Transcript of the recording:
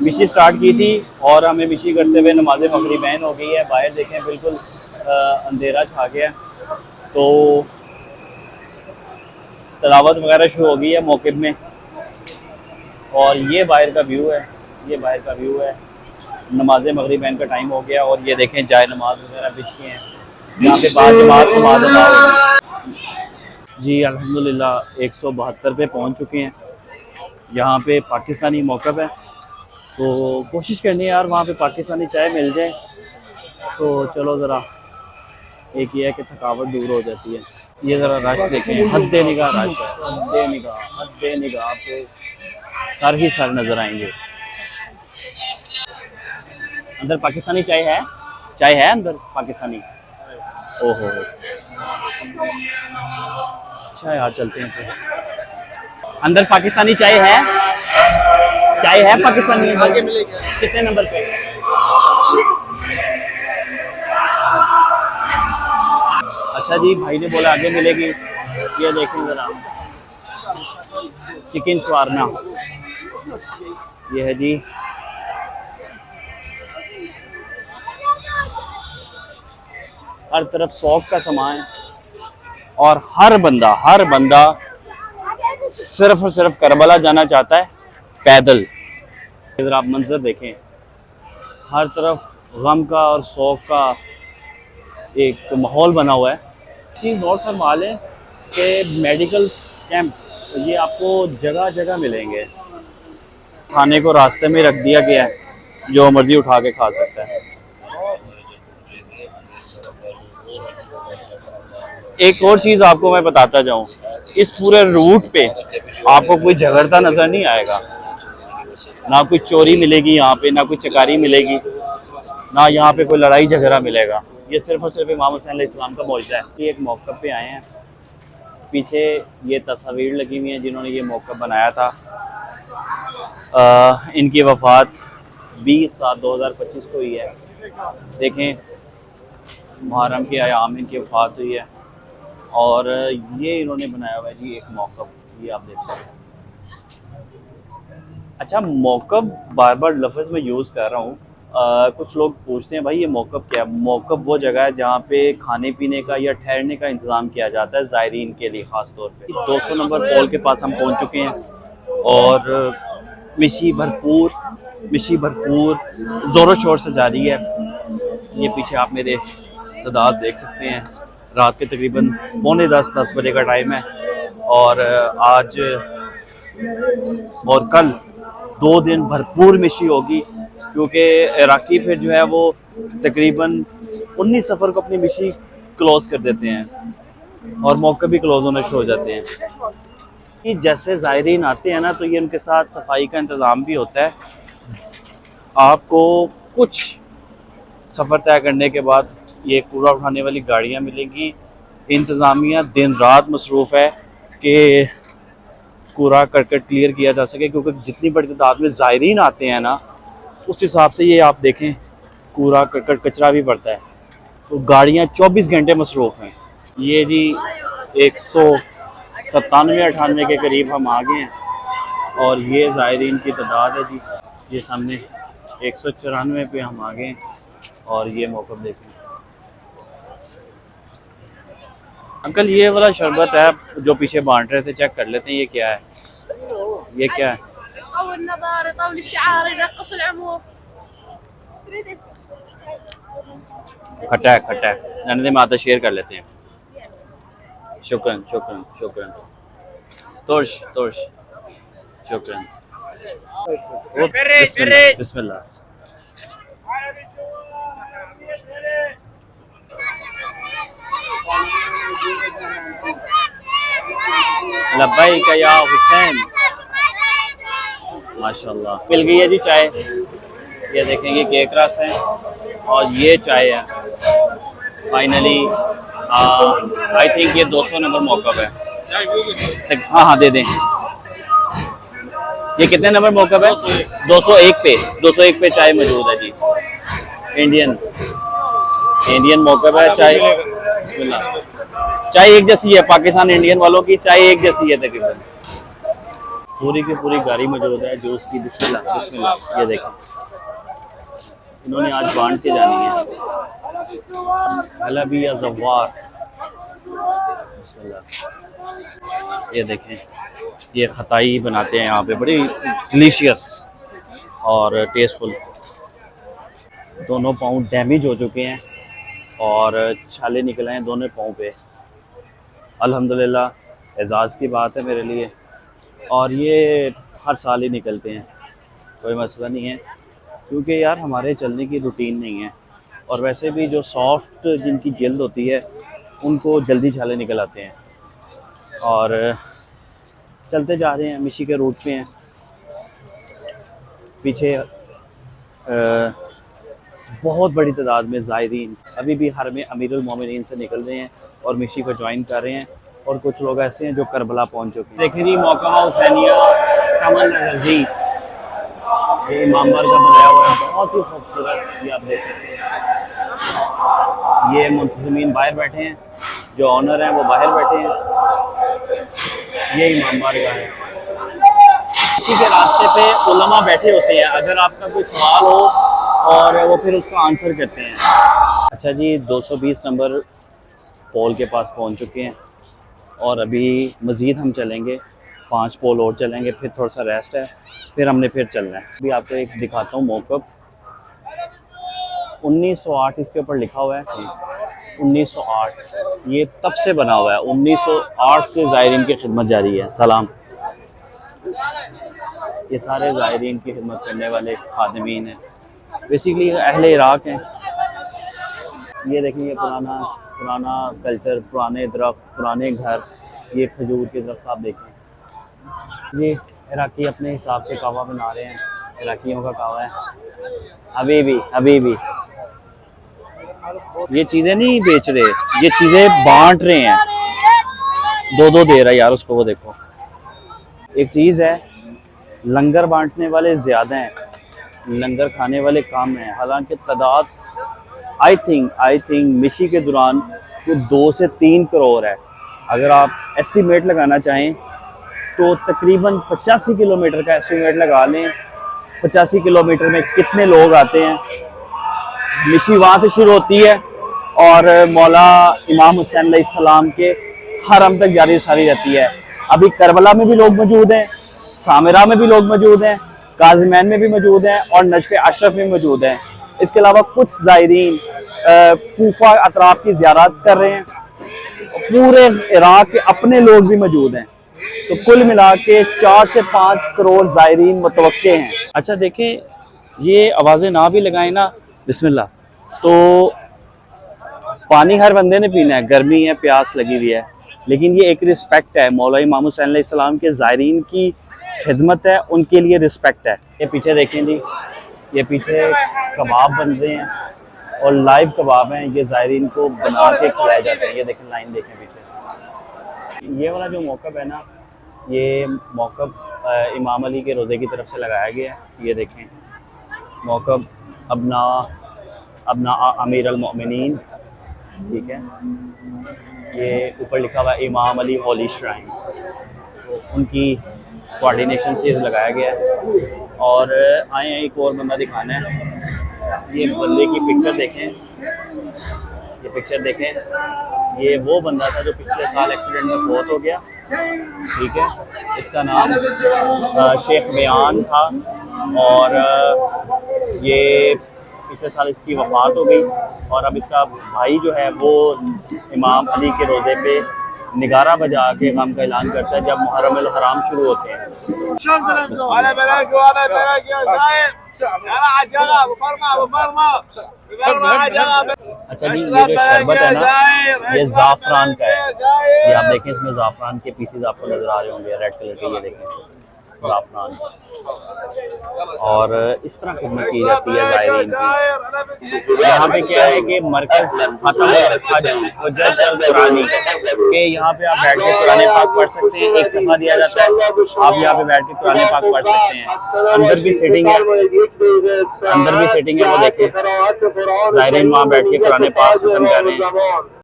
मिशी स्टार्ट की थी और हमें मिशी करते हुए नमाज मगरिबैन हो गई है। बाहर देखें बिल्कुल अंधेरा छा गया, तो तलावत वगैरह शुरू हो गई है मौक़िफ़ में। और ये बाहर का व्यू है, ये बाहर का व्यू है। नमाज मगरिबैन का टाइम हो गया और ये देखें जाए नमाज वगैरह बिछी हैं यहाँ पे बाद जमात नमाज अदा होगी। जी अल्हम्दुलिल्लाह 172 पे पहुँच चुके हैं। यहाँ पे पाकिस्तानी मौक़िफ़ है, तो कोशिश करनी है यार वहाँ पे पाकिस्तानी चाय मिल जाए तो चलो ज़रा एक ये है कि थकावट दूर हो जाती है। ये ज़रा रश देखें, हद्दे निगाह रश है, हद्दे निगाह आपको सर ही सर नज़र आएंगे। अंदर पाकिस्तानी चाय है, चाय है अंदर पाकिस्तानी। ओहो अच्छा यार चलते हैं फिर। अंदर पाकिस्तानी चाय है, चाय है पाकिस्तानी आगे मिलेगी। कितने नंबर पे? अच्छा जी भाई ने बोला आगे मिलेगी। ये देखें जरा चिकन शवारमा, ये है जी। हर तरफ शौक का सामान है और हर बंदा सिर्फ और सिर्फ करबला जाना चाहता है पैदल। इधर आप मंजर देखें, हर तरफ गम का और शौक का एक माहौल बना हुआ है। चीज़ नोट फरमा लें कि मेडिकल कैंप ये आपको जगह जगह मिलेंगे। खाने को रास्ते में रख दिया गया है, जो मर्जी उठा के खा सकता है। एक और चीज़ आपको मैं बताता जाऊं, इस पूरे रूट पे आपको कोई झगड़ता नज़र नहीं आएगा, ना कोई चोरी मिलेगी यहाँ पे, ना कोई चकारी मिलेगी, ना यहाँ पे कोई लड़ाई झगड़ा मिलेगा। ये सिर्फ और सिर्फ इमाम हुसैन अलैहिस्सलाम का मौजज़ा है। ये एक मौक़िफ़ पे आए हैं, पीछे ये तस्वीर लगी हुई है जिन्होंने ये मौक़िफ़ बनाया था। इनकी वफ़ात 20/7/2025 को हुई है। देखें मुहर्रम के अयाम इनकी वफ़ात हुई है और ये इन्होंने बनाया हुआ है जी एक मौक़िफ़, ये आप देख सकते हैं। अच्छा मौक़िफ़ बार बार लफ्ज़ में यूज़ कर रहा हूँ, कुछ लोग पूछते हैं भाई ये मौक़िफ़ क्या है। मौक़िफ़ वो जगह है जहाँ पे खाने पीने का या ठहरने का इंतज़ाम किया जाता है ज़ायरीन के लिए ख़ास तौर पे। 200 नंबर पोल के पास हम पहुँच चुके हैं और मिशी भरपूर ज़ोरों शोर से जारी है। ये पीछे आप मेरे तादाद देख सकते हैं। रात के तकरीबन 9:45-10 बजे का टाइम है और आज और कल 2 दिन भरपूर मिशी होगी, क्योंकि इराकी फिर जो है वो तकरीबन 19 सफ़र को अपनी मिशी क्लोज़ कर देते हैं और मौके भी क्लोज़ होने शुरू हो जाते हैं। कि जैसे ज़ायरीन आते हैं ना तो ये उनके साथ सफाई का इंतज़ाम भी होता है। आपको कुछ सफ़र तय करने के बाद ये कूड़ा उठाने वाली गाड़ियाँ मिलेंगी। इंतज़ामिया दिन रात मसरूफ़ है कि कूड़ा करकट क्लियर किया जा सके, क्योंकि जितनी बड़ी तादाद में ज़ायरीन आते हैं ना उस हिसाब से ये आप देखें कूड़ा करकट कचरा भी बढ़ता है, तो गाड़ियाँ 24 घंटे मसरूफ़ हैं। ये जी 197-98 के करीब हम आ गए हैं और ये ज़ायरीन की तादाद है जी। ये सामने 194 पे हम आ गए और ये मौक़िफ़ देखें। अंकल ये वाला शरबत है जो पीछे बांट रहे थे, चेक कर लेते हैं ये क्या है। ये क्या है? खट्टा है, खट्टा है। जाने में आता शेयर कर लेते हैं। शुक्रन शुक्रन शुक्रन। तुर्श तुर्श शुक्रन। बिस्मिल्लाह। लब्बैक या हुसैन। माशाल्लाह मिल गई है जी चाय। ये देखेंगे केक रस है और ये चाय है। फाइनली आई थिंक ये 200 नंबर मौक़िफ़ है। हाँ हाँ दे दें। ये कितने नंबर मौक़िफ़ है? 201 पे चाय मौजूद है जी। इंडियन मौक़िफ़ है। चाय एक जैसी है, पाकिस्तान इंडियन वालों की चाय एक जैसी है तकरीबन। पूरी की पूरी गाड़ी मौजूद है जूस की। बिस्मिल्लाह बिस्मिल्लाह, ये देखें इन्होंने आज बांट के जानी है। हलबी या ज़व्वार, बिस्मिल्लाह। ये देखें, ये खताई बनाते हैं यहाँ पे, बड़ी डिलीशियस और टेस्टफुल। दोनों पाँव डैमेज हो चुके हैं और छाले निकले हैं दोनों पाँव पे। अल्हम्दुलिल्लाह, एजाज़ की बात है मेरे लिए। और ये हर साल ही निकलते हैं, कोई मसला नहीं है, क्योंकि यार हमारे चलने की रूटीन नहीं है। और वैसे भी जो सॉफ्ट जिनकी जल्द होती है उनको जल्दी छाले निकल आते हैं। और चलते जा रहे हैं, मिशी के रूट पे हैं। पीछे बहुत बड़ी तादाद में ज़ायरीन अभी भी हरम अमीरुल मोमिनीन से निकल रहे हैं और मिशी को ज्वाइन कर रहे हैं। और कुछ लोग ऐसे हैं जो करबला पहुंच चुके हैं। देखिए जी, मौका हुसैनिया कमल नजर जी, ये इमामबाड़ का बनाया हुआ है, बहुत ही खूबसूरत। ये आप देख सकते हैं, ये मुंतज़मीन बाहर बैठे हैं, जो ऑनर हैं वो बाहर बैठे हैं। ये इमामबाड़ का है। इसी के रास्ते पे उलमा बैठे होते हैं, अगर आपका कोई सवाल हो और वो फिर उसका आंसर करते हैं। अच्छा जी, 220 नंबर पोल के पास पहुंच चुके हैं और अभी मज़ीद हम चलेंगे, 5 पोल और चलेंगे, फिर थोड़ा सा रेस्ट है, फिर हमने फिर चलना है। अभी आपको एक दिखाता हूँ मौक़िफ़। 1908 इसके ऊपर लिखा हुआ है, 1908 ये तब से बना हुआ है। 1908 से ज़ायरीन की खिदमत जारी है। सलाम। ये सारे ज़ायरीन की खिदमत करने वाले खादिमीन हैं, बेसिकली अहले इराक़ हैं। ये देखिए, ये पुराना कल्चर, पुराने दरख्त, पुराने घर, ये खजूर के दरख्त आप देखें। ये इराकी अपने हिसाब से कहवा बना रहे हैं, इराकियों का कहवा है। अभी भी ये चीज़ें नहीं बेच रहे, ये चीज़ें बांट रहे हैं। 2-2 दे रहा है यार उसको, वो देखो। एक चीज़ है, लंगर बांटने वाले ज़्यादा हैं, लंगर खाने वाले कम हैं। हालांकि तादाद आई थिंक मिशी के दौरान वो 2 से 3 करोड़ है। अगर आप एस्टीमेट लगाना चाहें तो तकरीबन 85 किलोमीटर का एस्टीमेट लगा लें। 85 किलोमीटर में कितने लोग आते हैं। मिशी वहाँ से शुरू होती है और मौला इमाम हुसैन अलैहिस्सलाम के हरम तक जारी सारी रहती है। अभी करबला में भी लोग मौजूद हैं, सामिरा में भी लोग मौजूद हैं, काज़िमैन में भी मौजूद हैं और नजफ़ अशरफ में मौजूद हैं। इसके अलावा कुछ ज़ायरीन कूफा अतराफ की ज़ियारत कर रहे हैं। पूरे इराक़ के अपने लोग भी मौजूद हैं। तो कुल मिला के 4 से 5 करोड़ ज़ायरीन मुतवक्के हैं। अच्छा देखें, ये आवाज़ें ना भी लगाएं ना, बिस्मिल्लाह। तो पानी हर बंदे ने पीना है, गर्मी है, प्यास लगी हुई है, लेकिन ये एक रिस्पेक्ट है। मौला इमाम हुसैन अलैहिस्सलाम के ज़ायरीन की खिदमत है, उनके लिए रिस्पेक्ट है। ये पीछे देखें जी, ये पीछे कबाब बन रहे हैं और लाइव कबाब हैं। ये ज़ायरीन को बना के खिलाए जाते हैं। ये देखें, लाइन देखें पीछे। ये वाला जो मौक़िफ़ है ना, ये मौक़िफ़ इमाम अली के रोज़े की तरफ से लगाया गया है। ये देखें, मौक़िफ़ अपना अमीर अल मोमिनीन, ठीक है। ये ऊपर लिखा हुआ है इमाम अली होली श्राइन, तो उनकी कोऑर्डिनेशन से लगाया गया है। और आए हैं, एक और बंदा दिखाना है। ये बंदे की पिक्चर देखें, ये पिक्चर देखें। ये वो बंदा था जो पिछले साल एक्सीडेंट में फौत हो गया, ठीक है। इसका नाम शेख बयान था और ये पिछले साल इसकी वफ़ात हो गई। और अब इसका भाई जो है वो इमाम अली के रोज़े पे निगारा बजा के गम का ऐलान करता है जब मुहर्रम अल हराम शुरू होते हैं। अच्छा जी, ये जो शरबत है ना, ये ज़ाफ़रान का है। ये आप देखें, इसमें ज़ाफ़रान के पीसेस आपको नज़र आ रहे होंगे, रेड कलर के। ये देखें, ज़ाफ़रान। और इस तरह खिदमत की जाती है ज़ायरीन की। यहाँ पे क्या है कि मरकज़ ख़त्म कुरानी के, यहाँ पे आप बैठ के कुरान पाक पढ़ सकते हैं। एक सफ़ा दिया जाता है, आप यहाँ पे बैठ के कुरान पाक पढ़ सकते हैं। अंदर भी सीटिंग है, वो देखें, ज़ायरीन वहाँ बैठ के कुरान पाक ख़त्म कर रहे हैं।